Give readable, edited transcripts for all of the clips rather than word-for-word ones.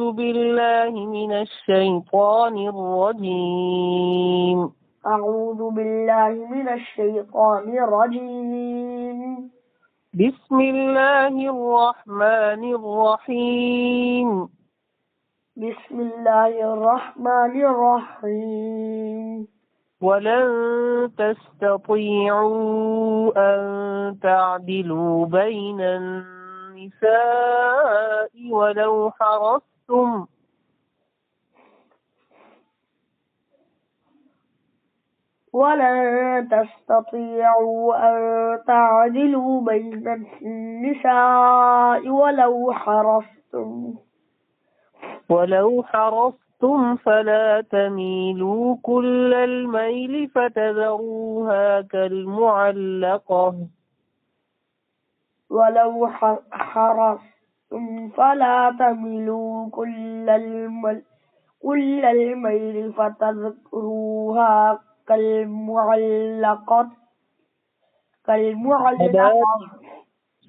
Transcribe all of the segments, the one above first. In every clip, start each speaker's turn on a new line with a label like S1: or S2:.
S1: أعوذ بالله من الشيطان الرجيم.
S2: أعوذ بالله من الشيطان الرجيم.
S1: بسم الله الرحمن الرحيم.
S2: بسم الله الرحمن الرحيم.
S1: ولن تستطيعوا أن تعدلوا بين النساء ولو حرصتم
S2: ولن تستطيعوا أن تعدلوا بين النساء
S1: ولو حرصتم فلا تميلوا كل الميل فتذروها كالمعلقة
S2: فلا تميلوا كل الميل فتذروها كالمعلقة.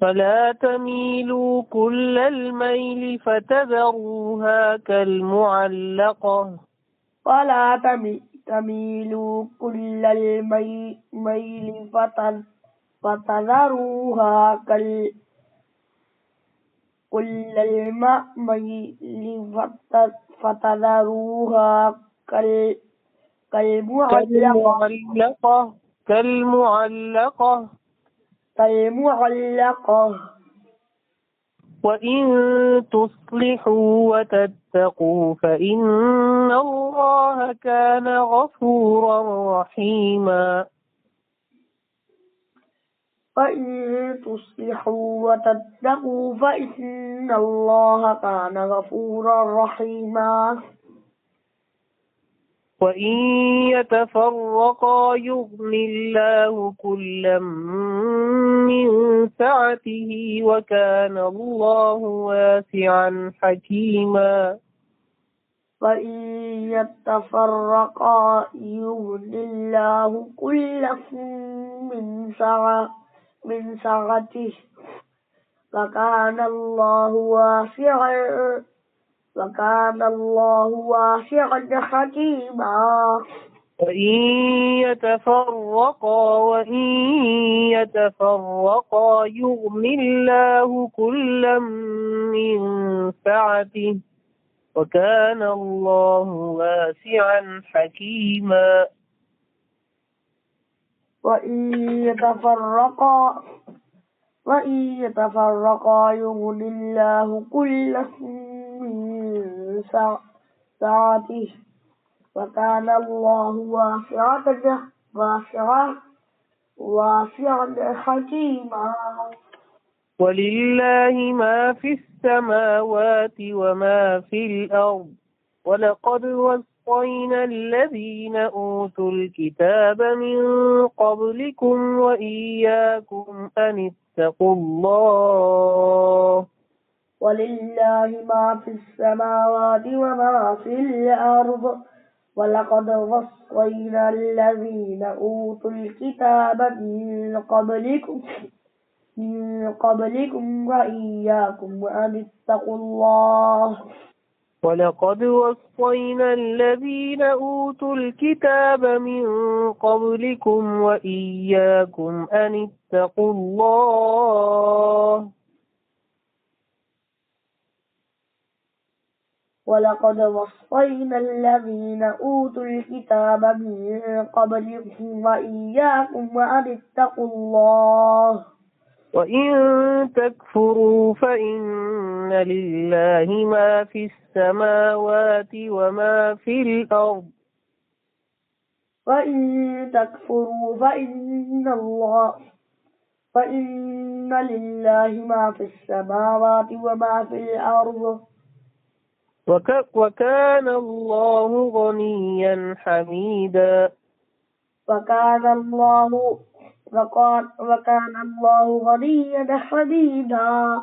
S1: فلا تميلوا كل الميل فتذروها كالمعلقة.
S2: ولا تميلوا كل الميل فتذروها كالمعلقة.
S1: وإن تصلحوا وتتقوا فإن الله كان غفورا رحيما.
S2: وإن تصلحوا وتتقوا فإن الله كان غفورا رحيما.
S1: وإن يتفرقا يغن الله كلا من سعته وكان الله واسعا حكيما.
S2: وإن يتفرقا يغن الله كلا من سعته وكان الله واسعا حكيما.
S1: وإن يتفرقا يغن الله كلا من سعته وكان الله واسعا حكيما.
S2: وإن يتفرقا يغن الله كلا من سعته وكان الله واسعا حكيما.
S1: ولله ما في السماوات وما في الأرض ولقد وصينا الذين أوتوا الكتاب من قبلكم وإياكم أن اتقوا الله.
S2: ولله ما في السماوات وما في الأرض ولقد وصينا الذين أوتوا الكتاب من قبلكم وإياكم أن اتقوا الله.
S1: ولقد وصينا الذين أوتوا الكتاب من قبلكم وإياكم أن اتقوا الله.
S2: ولقد وصينا الذين أوتوا الكتاب من قبلكم وإياكم أن اتقوا الله.
S1: وإن تكفروا فإن لله ما في السماوات وما في الأرض.
S2: وإن تكفروا فإن لله ما في السماوات وما في الأرض.
S1: وكان الله غنيا حميدا.
S2: وكان الله غنيا حميدا.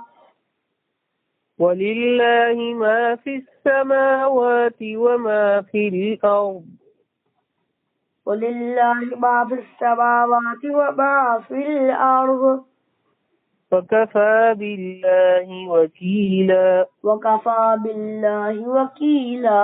S1: ولله ما في السماوات وما في الأرض.
S2: ولله ما في السماوات وما في الأرض.
S1: وكفى بالله وكيلا.
S2: وكفى بالله وكيلا.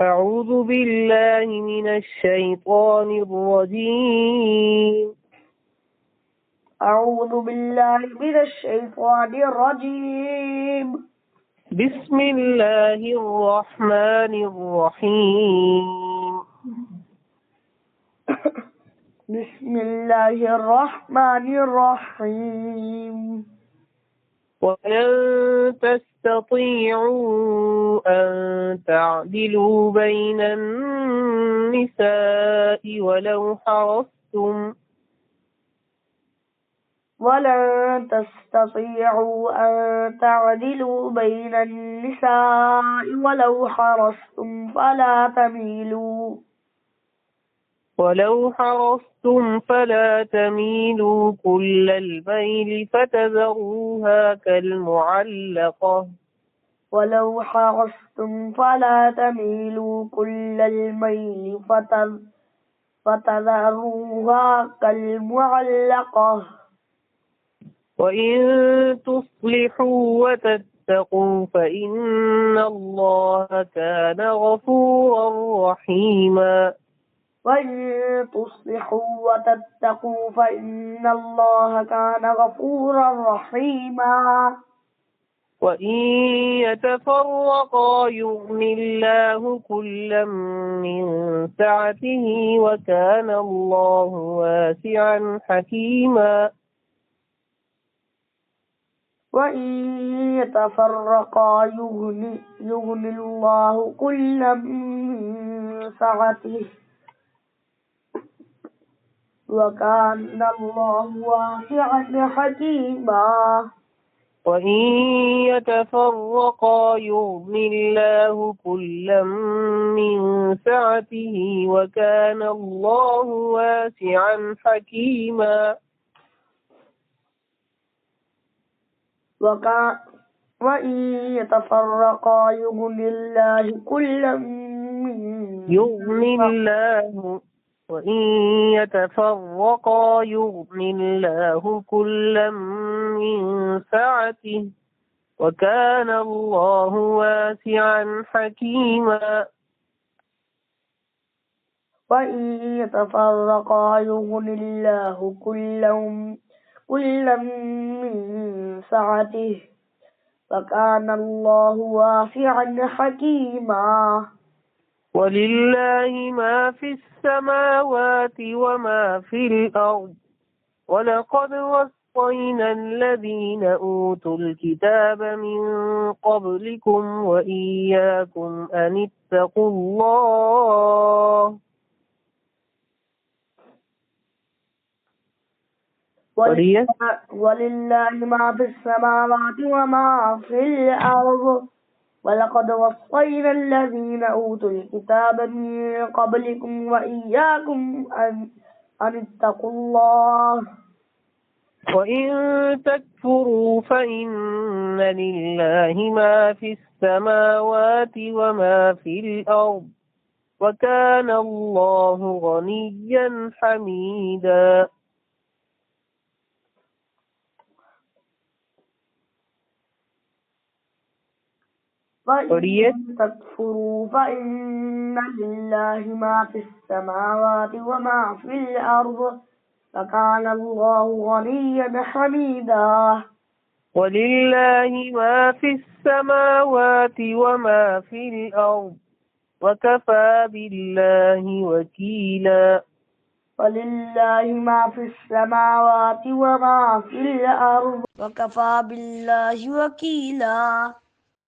S1: أعوذ بالله من الشيطان الرجيم.
S2: أعوذ بالله من الشيطان الرجيم.
S1: بسم الله الرحمن الرحيم.
S2: بسم الله الرحمن الرحيم.
S1: ولن تستطيعوا أن تعدلوا بين النساء ولو حرصتم.
S2: ولن تستطيعوا أن تعدلوا بين النساء ولو حرصتم فلا تميلوا كل الميل فتذروها كالمعلقة. ولو حرصتم فلا تميلوا كل الميل فتذروها كالمعلقة.
S1: وإن تصلحوا وتتقوا فإن الله كان غفورا رحيما.
S2: وإن تصلحوا وتتقوا فإن الله كان غفورا رحيما.
S1: وإن يتفرقا يغن الله كلا من سعته وكان الله واسعا حكيما.
S2: وإن يتفرقا يغن الله كلا من سعته وكان الله واسعا حكيما.
S1: وإن يتفرقا يغن الله كلا من سعته وكان الله واسعا حكيما.
S2: وإن يتفرقا يغن الله كلا
S1: من سعته وكان الله واسعا حكيما.
S2: وإن يتفرقا يغن الله كلا من سعته وكان الله واسعا حكيما.
S1: ولله ما في السماوات وما في الأرض ولقد وصينا الذين أوتوا الكتاب من قبلكم وإياكم أن اتقوا الله.
S2: ولله ما في السماوات وما في الأرض ولقد وصينا الذين أوتوا الكتاب من قبلكم وإياكم أن اتقوا الله.
S1: وإن تكفروا فإن لله ما في السماوات وما في الأرض وكان الله غنيا حميدا.
S2: وإن تكفروا فإن لله ما في السماوات وما في الأرض وكان الله غنيا حميدا.
S1: ولله ما في السماوات وما في الأرض وكفى بالله وكيلا.
S2: ولله ما في السماوات وما في الأرض وكفى بالله وكيلا.